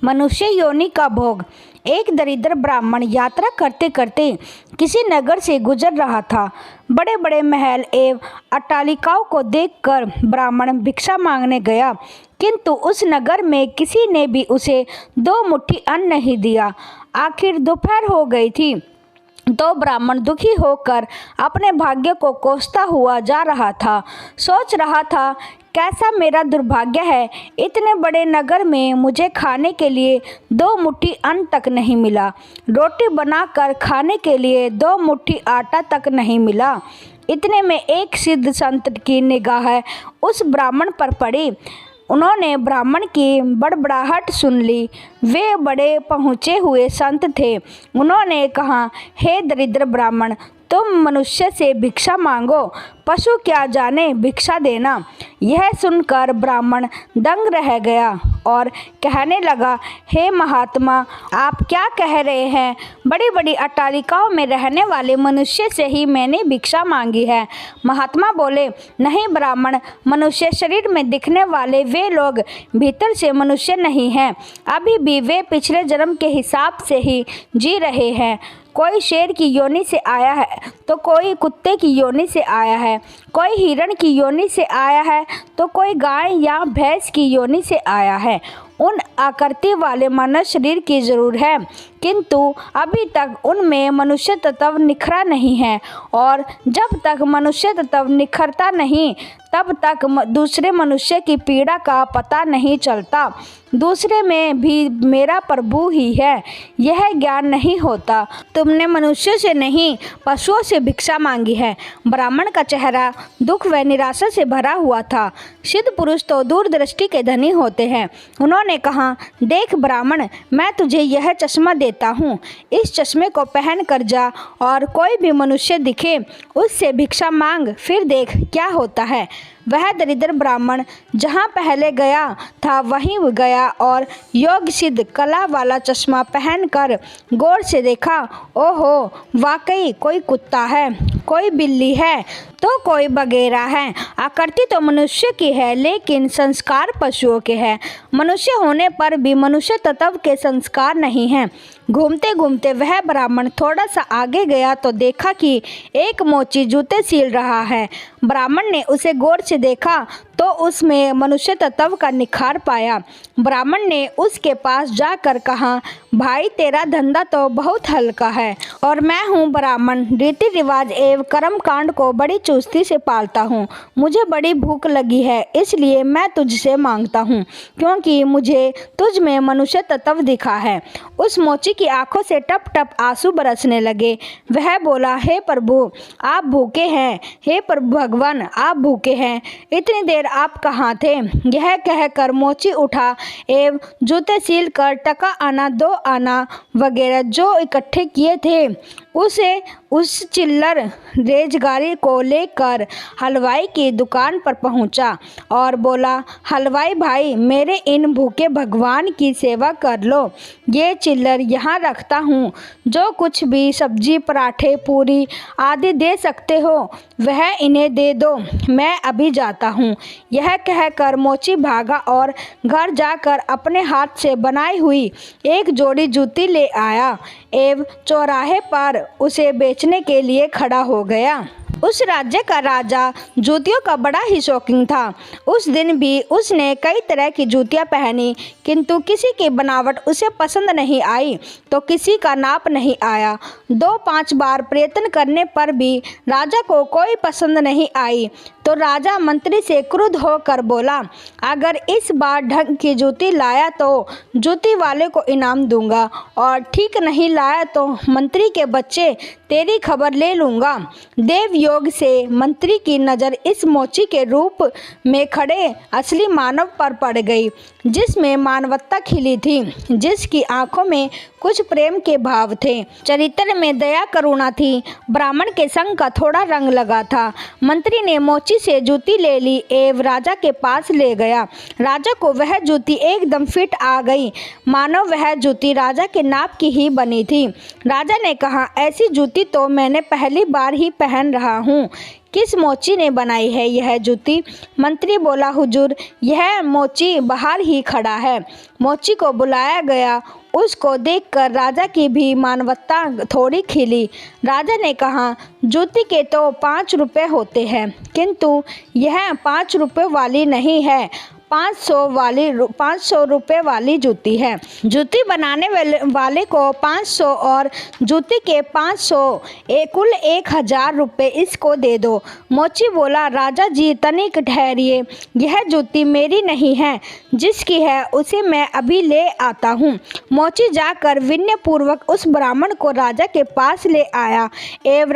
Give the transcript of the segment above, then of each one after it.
मनुष्य योनि का भोग। एक दरिद्र ब्राह्मण यात्रा करते करते किसी नगर से गुजर रहा था। बड़े बड़े महल एवं अट्टालिकाओं को देखकर ब्राह्मण भिक्षा मांगने गया, किंतु उस नगर में किसी ने भी उसे 2 मुट्ठी अन्न नहीं दिया। आखिर दोपहर हो गई थी तो ब्राह्मण दुखी होकर अपने भाग्य को कोसता हुआ जा रहा था। सोच रहा था, कैसा मेरा दुर्भाग्य है, इतने बड़े नगर में मुझे खाने के लिए 2 मुट्ठी अन्न तक नहीं मिला। रोटी बनाकर खाने के लिए 2 मुट्ठी आटा तक नहीं मिला। इतने में एक सिद्ध संत की निगाह उस ब्राह्मण पर पड़ी। उन्होंने ब्राह्मण की बड़बड़ाहट सुन ली। वे बड़े पहुँचे हुए संत थे। उन्होंने कहा, हे दरिद्र ब्राह्मण, तुम मनुष्य से भिक्षा मांगो, पशु क्या जाने भिक्षा देना। यह सुनकर ब्राह्मण दंग रह गया और कहने लगा, हे महात्मा, आप क्या कह रहे हैं? बड़ी बड़ी अट्टालिकाओं में रहने वाले मनुष्य से ही मैंने भिक्षा मांगी है। महात्मा बोले, नहीं ब्राह्मण, मनुष्य शरीर में दिखने वाले वे लोग भीतर से मनुष्य नहीं हैं। अभी भी वे पिछले जन्म के हिसाब से ही जी रहे हैं। कोई शेर की योनि से आया है तो कोई कुत्ते की योनि से आया है, कोई हिरण की योनि से आया है तो कोई गाय या भैंस की योनि से आया है। उन आकृति वाले मानव शरीर की जरूर है, किंतु अभी तक उनमें मनुष्य तत्व निखरा नहीं है, और जब तक मनुष्य तत्व निखरता नहीं तब तक दूसरे मनुष्य की पीड़ा का पता नहीं चलता। दूसरे में भी मेरा प्रभु ही है, यह ज्ञान नहीं होता। तुमने मनुष्य से नहीं, पशुओं से भिक्षा मांगी है। ब्राह्मण का चेहरा दुख व निराशा से भरा हुआ था। सिद्ध पुरुष तो दूरदृष्टि के धनी होते हैं। उन्होंने कहा, देख ब्राह्मण, मैं तुझे यह चश्मा देता हूँ, इस चश्मे को पहन कर जा और कोई भी मनुष्य दिखे उससे भिक्षा मांग, फिर देख क्या होता है। वह दरिद्र ब्राह्मण जहाँ पहले गया था वहीं गया और योग सिद्ध कला वाला चश्मा पहनकर गौर से देखा। ओहो, वाकई कोई कुत्ता है, कोई बिल्ली है तो कोई बगेरा है। आकृति तो मनुष्य की है, लेकिन संस्कार पशुओं के हैं। मनुष्य होने पर भी मनुष्य तत्व के संस्कार नहीं हैं। घूमते घूमते वह ब्राह्मण थोड़ा सा आगे गया तो देखा कि एक मोची जूते सील रहा है। ब्राह्मण ने उसे गौर से देखा तो उसमें मनुष्य तत्व का निखार पाया। ब्राह्मण ने उसके पास जाकर कहा, भाई तेरा धंधा तो बहुत हल्का है और मैं हूँ ब्राह्मण, रीति रिवाज एवं कर्म कांड को बड़ी चुस्ती से पालता हूँ। मुझे बड़ी भूख लगी है, इसलिए मैं तुझसे मांगता हूँ, क्योंकि मुझे तुझ में मनुष्य तत्व दिखा है। उस मोची की आंखों से टप टप आंसू बरसने लगे। वह बोला, हे प्रभु, आप भूखे हैं। हे प्रभु भगवान, आप भूखे हैं, इतनी देर आप कहाँ थे? यह कहकर मोची उठा एवं जूते सील कर टका आना, 2 आना वगैरह जो इकट्ठे किए थे उसे उस चिल्लर रेजगारी को लेकर हलवाई की दुकान पर पहुंचा और बोला, हलवाई भाई, मेरे इन भूखे भगवान की सेवा कर लो। ये चिल्लर यहाँ रखता हूँ, जो कुछ भी सब्जी, पराठे, पूरी आदि दे सकते हो वह इन्हें दे दो, मैं अभी जाता हूँ। यह कहकर मोची भागा और घर जाकर अपने हाथ से बनाई हुई एक जोड़ी जूती ले आया एवं चौराहे पर उसे बेचने के लिए खड़ा हो गया। उस राज्य का राजा जूतियों का बड़ा ही शौकीन था। उस दिन भी उसने कई तरह की जूतियां पहनी, किंतु किसी की बनावट उसे पसंद नहीं आई तो किसी का नाप नहीं आया। 2-5 बार प्रयत्न करने पर भी राजा को कोई पसंद नहीं आई तो राजा मंत्री से क्रुद्ध होकर बोला, अगर इस बार ढंग की जूती लाया तो जूती वाले को इनाम दूंगा, और ठीक नहीं लाया तो मंत्री के बच्चे तेरी खबर ले लूँगा। देव योग से मंत्री की नज़र इस मोची के रूप में खड़े असली मानव पर पड़ गई, जिसमें मानवता खिली थी, जिसकी आंखों में कुछ प्रेम के भाव थे। चरित्र में दया करुणा थी। ब्राह्मण के संग का थोड़ा रंग लगा था। मंत्री ने मोची से जूती ले ली एवं राजा के पास ले गया। राजा को वह जूती एकदम फिट आ गई, मानो वह जूती राजा के नाप की ही बनी थी। राजा ने कहा, ऐसी जूती तो मैंने पहली बार ही पहन रहा हूँ। किस मोची ने बनाई है यह जूती? मंत्री बोला, हुजूर, यह मोची बाहर ही खड़ा है। मोची को बुलाया गया। उसको देखकर राजा की भी मानवता थोड़ी खिली। राजा ने कहा, जूती के तो 5 रुपये होते हैं, किंतु यह 5 रुपये वाली नहीं है, 500 रुपये वाली जूती है। जूती बनाने वाले को 500 और जूती के 500 कुल 1000 रुपये इसको दे दो। मोची बोला, राजा जी तनिक ठहरिए, यह जूती मेरी नहीं है, जिसकी है उसे मैं अभी ले आता हूँ। मोची जाकर विनयपूर्वक उस ब्राह्मण को राजा के पास ले आया एवं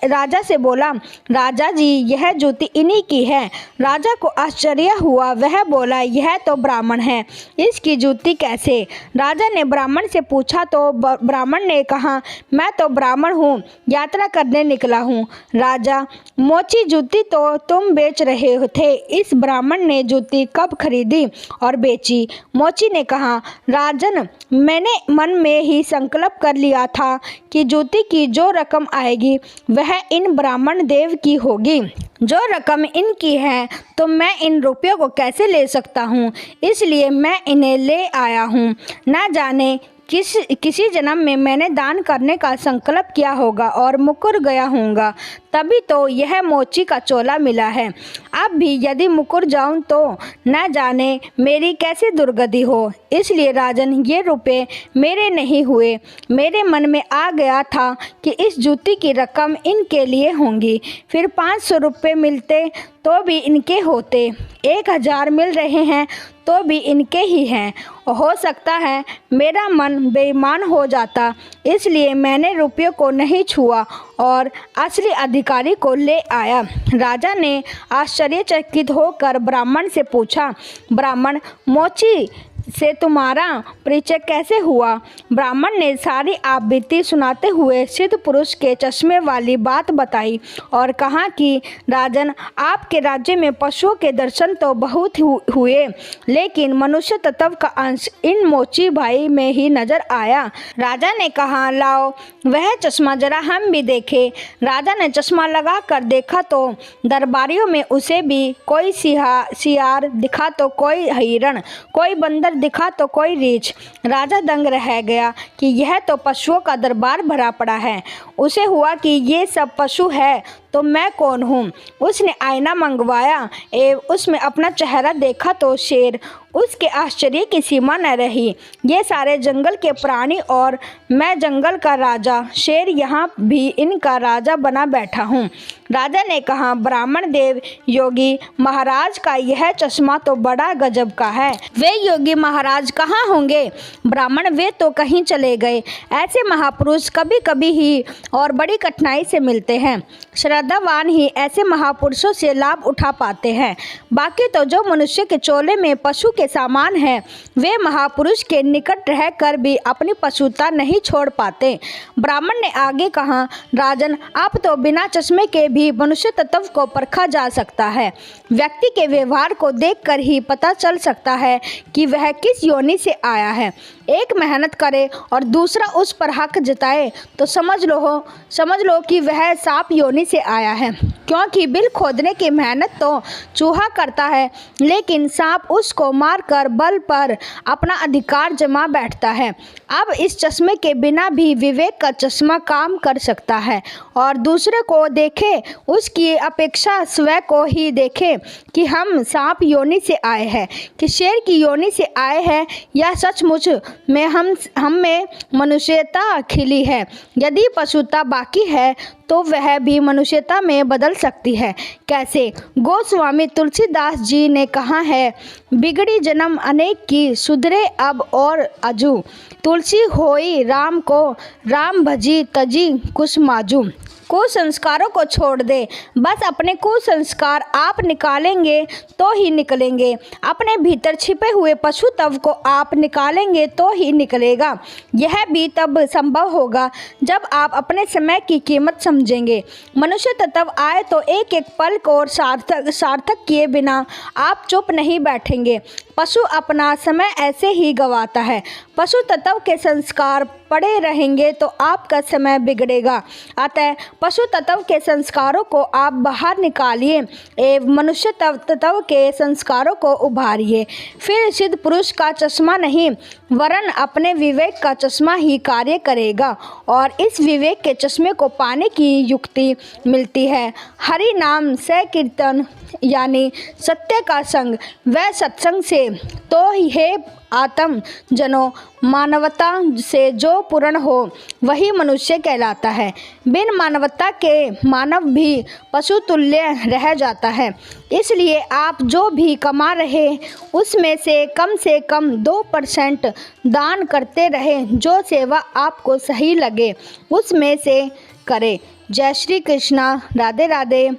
राजा से बोला, राजा जी यह जूती इन्हीं की है। राजा को आश्चर्य हुआ। वह बोला, यह तो ब्राह्मण है, इसकी जूती कैसे? राजा ने ब्राह्मण से पूछा तो ब्राह्मण ने कहा, मैं तो ब्राह्मण हूँ, यात्रा करने निकला हूँ। राजा, मोची जूती तो तुम बेच रहे थे, इस ब्राह्मण ने जूती कब खरीदी और बेची? मोची ने कहा, राजन, मैंने मन में ही संकल्प कर लिया था कि जूती की जो रकम आएगी वह इन ब्राह्मण देव की होगी। जो रकम इनकी है तो मैं इन रुपयों को कैसे ले सकता हूँ, इसलिए मैं इन्हें ले आया हूँ। न जाने किसी जन्म में मैंने दान करने का संकल्प किया होगा और मुकर गया होऊंगा, तभी तो यह मोची का चोला मिला है। अब भी यदि मुकर जाऊं तो न जाने मेरी कैसी दुर्गति हो। इसलिए राजन, ये रुपए मेरे नहीं हुए। मेरे मन में आ गया था कि इस जूती की रकम इनके लिए होंगी। फिर 500 रुपये मिलते तो भी इनके होते, 1000 मिल रहे हैं तो भी इनके ही हैं। हो सकता है मेरा मन बेईमान हो जाता, इसलिए मैंने रुपयों को नहीं छुआ और असली अधिकारी को ले आया। राजा ने आश्चर्यचकित होकर ब्राह्मण से पूछा, ब्राह्मण, मोची से तुम्हारा परिचय कैसे हुआ? ब्राह्मण ने सारी आपबीती सुनाते हुए सिद्ध पुरुष के चश्मे वाली बात बताई और कहा कि राजन, आपके राज्य में पशुओं के दर्शन तो बहुत हुए, लेकिन मनुष्य तत्व का अंश इन मोची भाई में ही नजर आया। राजा ने कहा, लाओ वह चश्मा जरा हम भी देखें। राजा ने चश्मा लगा कर देखा तो दरबारियों में उसे भी कोई सियार दिखा तो कोई हिरण, कोई बंदर दिखा तो कोई रीछ। राजा दंग रह गया कि यह तो पशुओं का दरबार भरा पड़ा है। उसे हुआ कि ये सब पशु है तो मैं कौन हूँ। उसने आईना मंगवाया एवं उसमें अपना चेहरा देखा तो शेर। उसके आश्चर्य की सीमा न रही। ये सारे जंगल के प्राणी और मैं जंगल का राजा शेर यहाँ भी इनका राजा बना बैठा हूँ। राजा ने कहा, ब्राह्मण देव योगी महाराज का यह चश्मा तो बड़ा गजब का है। वे योगी महाराज कहाँ होंगे? ब्राह्मण, वे तो कहीं चले गए। ऐसे महापुरुष कभी कभी ही और बड़ी कठिनाई से मिलते हैं। श्रद्धावान ही ऐसे महापुरुषों से लाभ उठा पाते हैं। बाकी तो जो मनुष्य के चोले में पशु के सामान है, वे महापुरुष के निकट रहकर भी अपनी पशुता नहीं छोड़ पाते। ब्राह्मण ने आगे कहा, राजन, आप तो बिना चश्मे के भी मनुष्य तत्व को परखा जा सकता है। व्यक्ति के व्यवहार को देखकर ही पता चल सकता है कि वह किस योनि से आया है। एक मेहनत करे और दूसरा उस पर हक जताए तो समझ लो कि वह सांप योनि से आया है, क्योंकि बिल खोदने की मेहनत तो चूहा करता है, लेकिन सांप उसको मारकर बल पर अपना अधिकार जमा बैठता है। अब इस चश्मे के बिना भी विवेक का चश्मा काम कर सकता है और दूसरे को देखे उसकी अपेक्षा स्वयं को ही देखे कि हम सांप योनि से आए हैं कि शेर की योनि से आए हैं, या सचमुच में हम में मनुष्यता खिली है। यदि पशुता बाकी है तो वह भी मनुष्यता में बदल सकती है। कैसे? गोस्वामी तुलसीदास जी ने कहा है, बिगड़ी जन्म अनेक की, सुधरे अब और अजू। तुलसी होई राम को, राम भजी तजी कुसमाजू। कुसंस्कारों को छोड़ दे। बस अपने कुसंस्कार आप निकालेंगे तो ही निकलेंगे। अपने भीतर छिपे हुए पशु तत्व को आप निकालेंगे तो ही निकलेगा। यह भी तब संभव होगा जब आप अपने समय की कीमत समझेंगे। मनुष्य तत्व आए तो एक एक पल को और सार्थक किए बिना आप चुप नहीं बैठेंगे। पशु अपना समय ऐसे ही गंवाता है। पशु तत्व के संस्कार पड़े रहेंगे तो आपका समय बिगड़ेगा। अतः पशु तत्व के संस्कारों को आप बाहर निकालिए एवं मनुष्य तत्व के संस्कारों को उभारिए। फिर सिद्ध पुरुष का चश्मा नहीं वरन अपने विवेक का चश्मा ही कार्य करेगा और इस विवेक के चश्मे को पाने की युक्ति मिलती है। हरि नाम से कीर्तन यानी सत्य का संग व सत्संग से। तो हे आत्म जनों, मानवता से जो पूर्ण हो वही मनुष्य कहलाता है। बिन मानवता के मानव भी पशु तुल्य रह जाता है। इसलिए आप जो भी कमा रहे उसमें से कम 2% दान करते रहें। जो सेवा आपको सही लगे उसमें से करें। जय श्री कृष्णा। राधे राधे।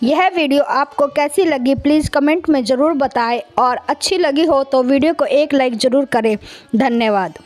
यह वीडियो आपको कैसी लगी प्लीज़ कमेंट में ज़रूर बताएं और अच्छी लगी हो तो वीडियो को एक लाइक ज़रूर करें। धन्यवाद।